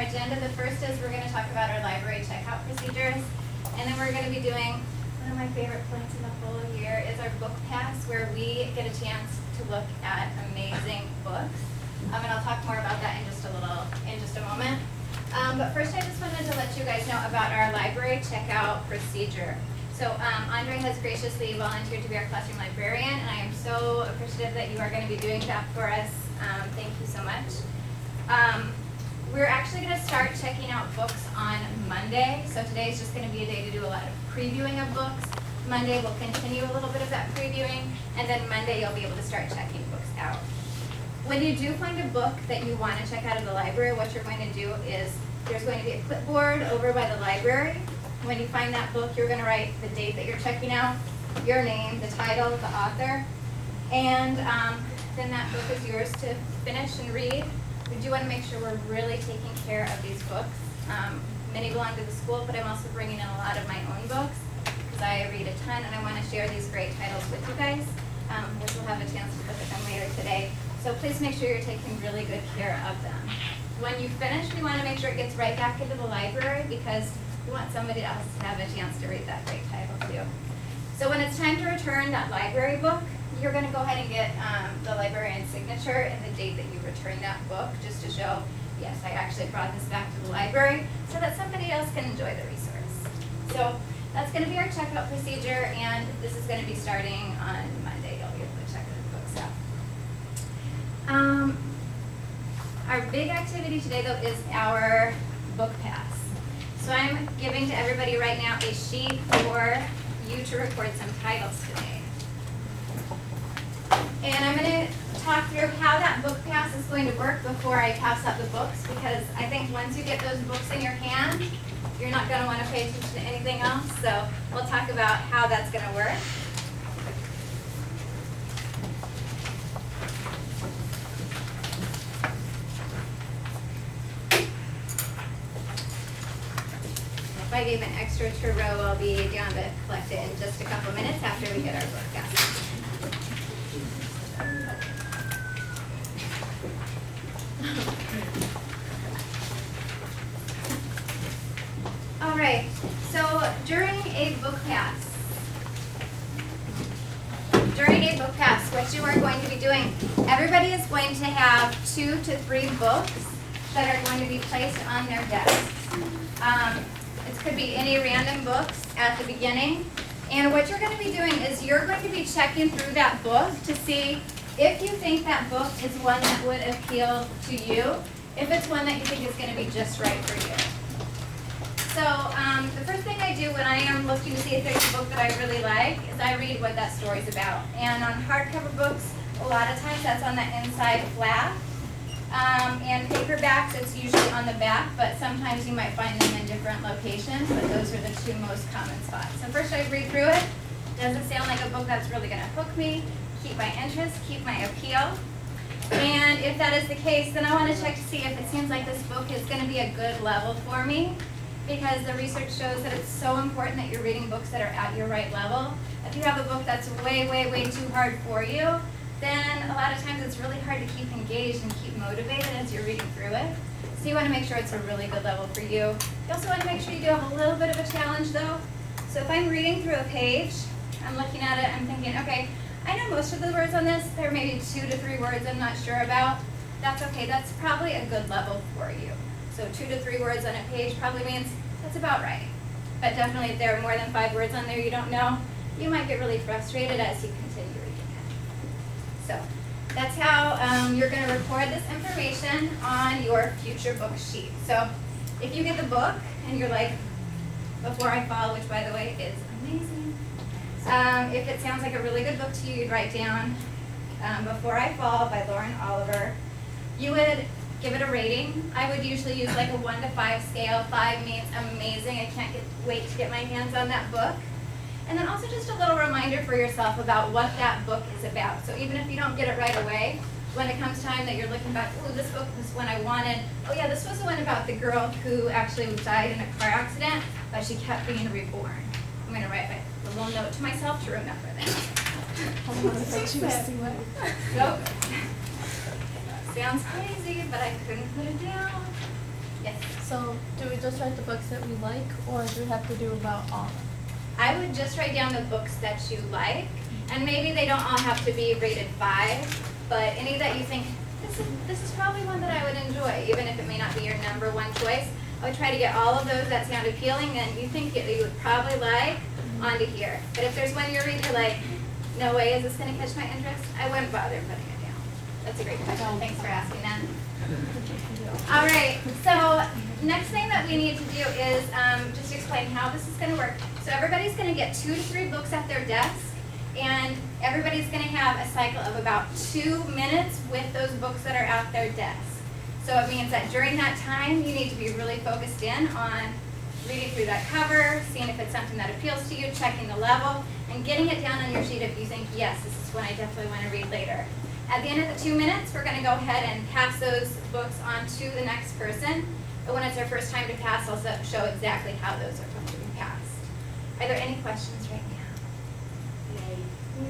agenda. The first is we're going to talk about our library checkout procedures, and then we're going to be doing one of my favorite points in the whole year is our book pass, where we get a chance to look at amazing books. And I'll talk more about that in just a moment. But first, I just wanted to let you guys know about our library checkout procedure. So Andre has graciously volunteered to be our classroom librarian, and I am so appreciative that you are going to be doing that for us. Thank you so much. We're actually going to start checking out books on Monday. So today is just going to be a day to do a lot of previewing of books. Monday we'll continue a little bit of that previewing, and then Monday you'll be able to start checking books out. When you do find a book that you want to check out of the library, what you're going to do is there's going to be a clipboard over by the library. When you find that book, you're going to write the date that you're checking out, your name, the title, the author, and then that book is yours to finish and read. We do want to make sure we're really taking care of these books. Many belong to the school, but I'm also bringing in a lot of my own books because I read a ton, and I want to share these great titles with you guys, which we'll have a chance to look at them later today. So please make sure you're taking really good care of them. When you finish, we want to make sure it gets right back into the library because we want somebody else to have a chance to read that great title too. So when it's time to return that library book, you're going to go ahead and get the librarian's signature and the date that you returned that book, just to show, yes, I actually brought this back to the library so that somebody else can enjoy the resource. So that's going to be our checkout procedure, and this is going to be starting on Monday. You'll be able to check the books out. Our big activity today, though, is our book pass. So I'm giving to everybody right now a sheet for you to record some titles today. And I'm going to talk through how that book pass is going to work before I pass out the books, because I think once you get those books in your hand, you're not going to want to pay attention to anything else. So we'll talk about how that's going to work. If I gave an extra to row, I'll be down to collect it in just a couple minutes after we get our book pass. All right, so during a book pass, what you are going to be doing, everybody is going to have 2 to 3 books that are going to be placed on their desks. It could be any random books at the beginning. And what you're going to be doing is you're going to be checking through that book to see if you think that book is one that would appeal to you, if it's one that you think is going to be just right for you. So the first thing I do when I am looking to see if there's a book that I really like is I read what that story's about. And on hardcover books, a lot of times that's on the inside flap. And paperbacks, it's usually on the back, but sometimes you might find them in different locations, but those are the 2 most common spots. So first I read through it. Does it sound like a book that's really going to hook me, keep my interest, keep my appeal? And if that is the case, then I want to check to see if it seems like this book is going to be a good level for me, because the research shows that it's so important that you're reading books that are at your right level. If you have a book that's way, way, way too hard for you, then a lot of times it's really hard to keep engaged and keep motivated as you're reading through it. So you want to make sure it's a really good level for you. You also want to make sure you do have a little bit of a challenge though. So if I'm reading through a page, I'm looking at it, I'm thinking, okay, I know most of the words on this. There may be 2 to 3 words I'm not sure about. That's okay, that's probably a good level for you. So 2 to 3 words on a page probably means that's about right. But definitely if there are more than 5 words on there you don't know, you might get really frustrated as you continue reading it. So that's how you're going to record this information on your future book sheet. So if you get the book and you're like, Before I Fall, which by the way is amazing. If it sounds like a really good book to you, you'd write down Before I Fall by Lauren Oliver. You would give it a rating. I would usually use like a 1 to 5 scale. 5 means amazing. I can't wait to get my hands on that book. And then also just a little reminder for yourself about what that book is about. So even if you don't get it right away, when it comes time that you're looking back, oh, this book was one I wanted. Oh yeah, this was the one about the girl who actually died in a car accident, but she kept being reborn. I'm going to write a little note to myself to remember that. Nope. Sounds crazy, but I couldn't put it down. Yes. So, do we just write the books that we like, or do we have to do about all of them? I would just write down the books that you like, and maybe they don't all have to be rated 5, but any that you think, this is probably one that I would enjoy, even if it may not be your number 1 choice. I would try to get all of those that sound appealing and you think that you would probably like onto here. But if there's one you read, you're like, no way is this going to catch my interest, I wouldn't bother putting it down. That's a great question. Thanks for asking that. All right, so next thing that we need to do is just explain how this is going to work. So everybody's going to get 2 to 3 books at their desk, and everybody's going to have a cycle of about 2 minutes with those books that are at their desk. So it means that during that time, you need to be really focused in on reading through that cover, seeing if it's something that appeals to you, checking the level, and getting it down on your sheet if you think, yes, this is one I definitely want to read later. At the end of the 2 minutes, we're going to go ahead and pass those books on to the next person. But when it's our first time to pass, I'll show exactly how those are going to be passed. Are there any questions right now?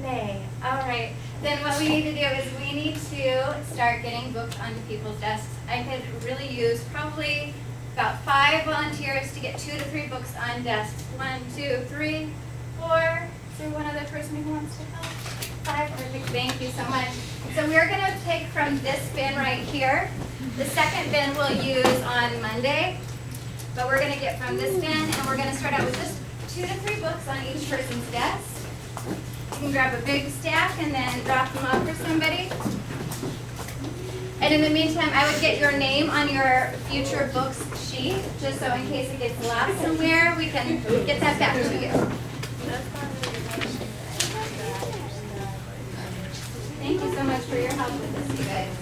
Nay. All right. Then what we need to do is we need to start getting books onto people's desks. I could really use probably about 5 volunteers to get 2 to 3 books on desks. 1, 2, 3, 4. Is there one other person who wants to help? 5. Perfect. Thank you so much. So we're going to take from this bin right here. The second bin we'll use on Monday. But we're going to get from this bin, and we're going to start out with just 2 to 3 books on each person's desk. You can grab a big stack and then drop them off for somebody. And in the meantime, I would get your name on your future books sheet, just so in case it gets lost somewhere, we can get that back to you. Thank you so much for your help with this, you guys.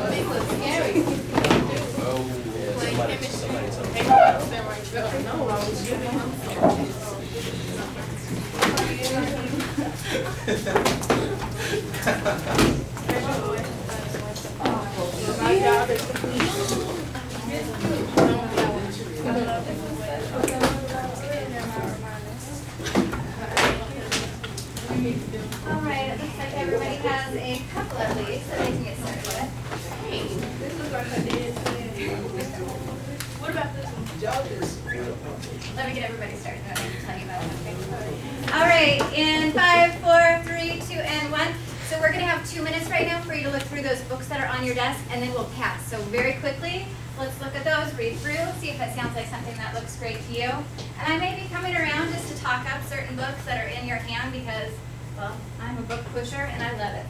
They look scary. All right, it looks like everybody has a couple of these that they can get started with. What about this one? Let me get everybody started, then I can tell you about it. Okay. All right, in 5, 4, 3, 2, and 1. So we're going to have 2 minutes right now for you to look through those books that are on your desk, and then we'll pass. So very quickly, let's look at those, read through, see if it sounds like something that looks great to you. And I may be coming around just to talk up certain books that are in your hand because, well, I'm a book pusher and I love it.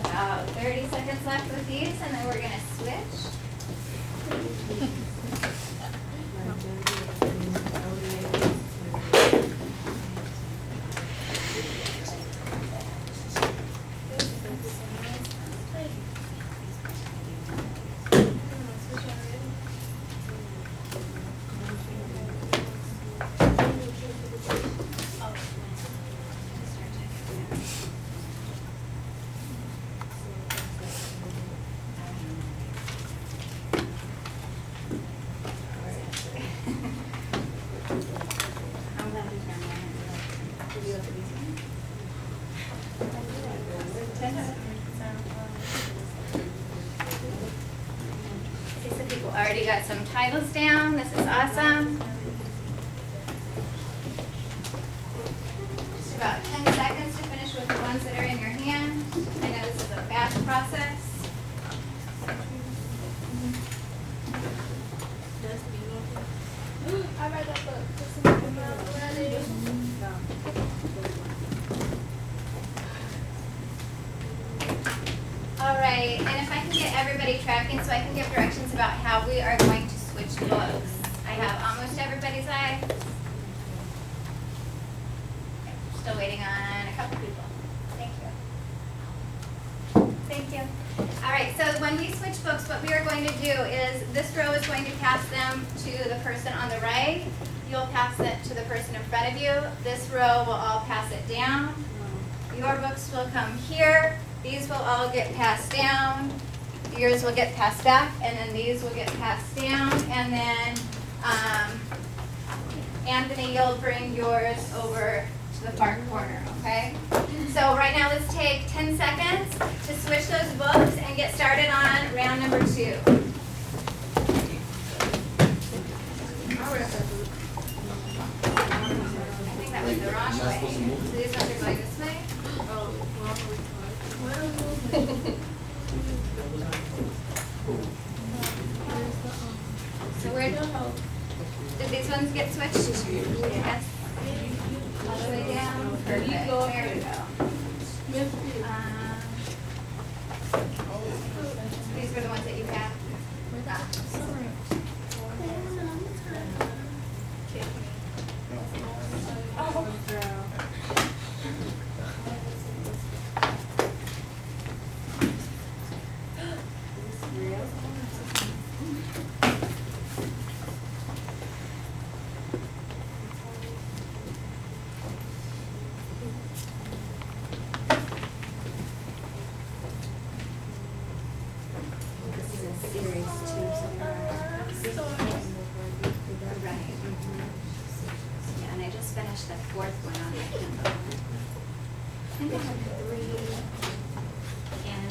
About 30 seconds left with these, and then we're going to switch. already got some titles down. This is awesome. Just about 10 seconds to finish with the ones that are in your hand. I know this is a fast process. I read that book. All right, and if I can get everybody tracking so I can give directions about how we are going to switch books. I have almost everybody's eyes. Okay, still waiting on a couple people. Thank you. Thank you. All right, so when we switch books, what we are going to do is this row is going to pass them to the person on the right. You'll pass it to the person in front of you. This row will all pass it down. Your books will come here. These will all get passed down. Yours will get passed back, and then these will get passed down. And then Anthony, you'll bring yours over to the far corner, okay? So right now let's take 10 seconds to switch those books and get started on round number 2. I think that was the wrong way. So these ones are going this way. So where did these ones get switched? Yes. All the way down. Perfect. There we go. These were the ones that you had. Yeah, and I just finished the 4th one on my Kindle. I think I have 3 in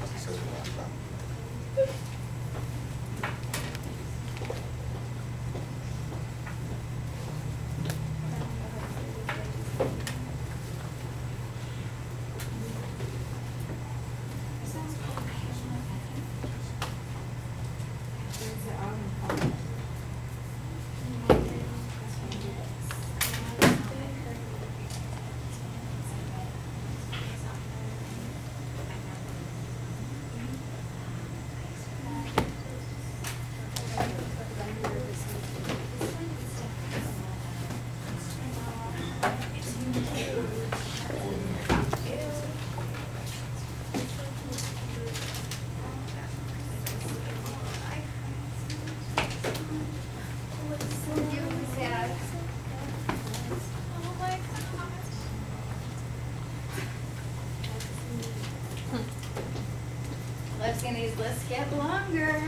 textbook. Let's get these lists get longer.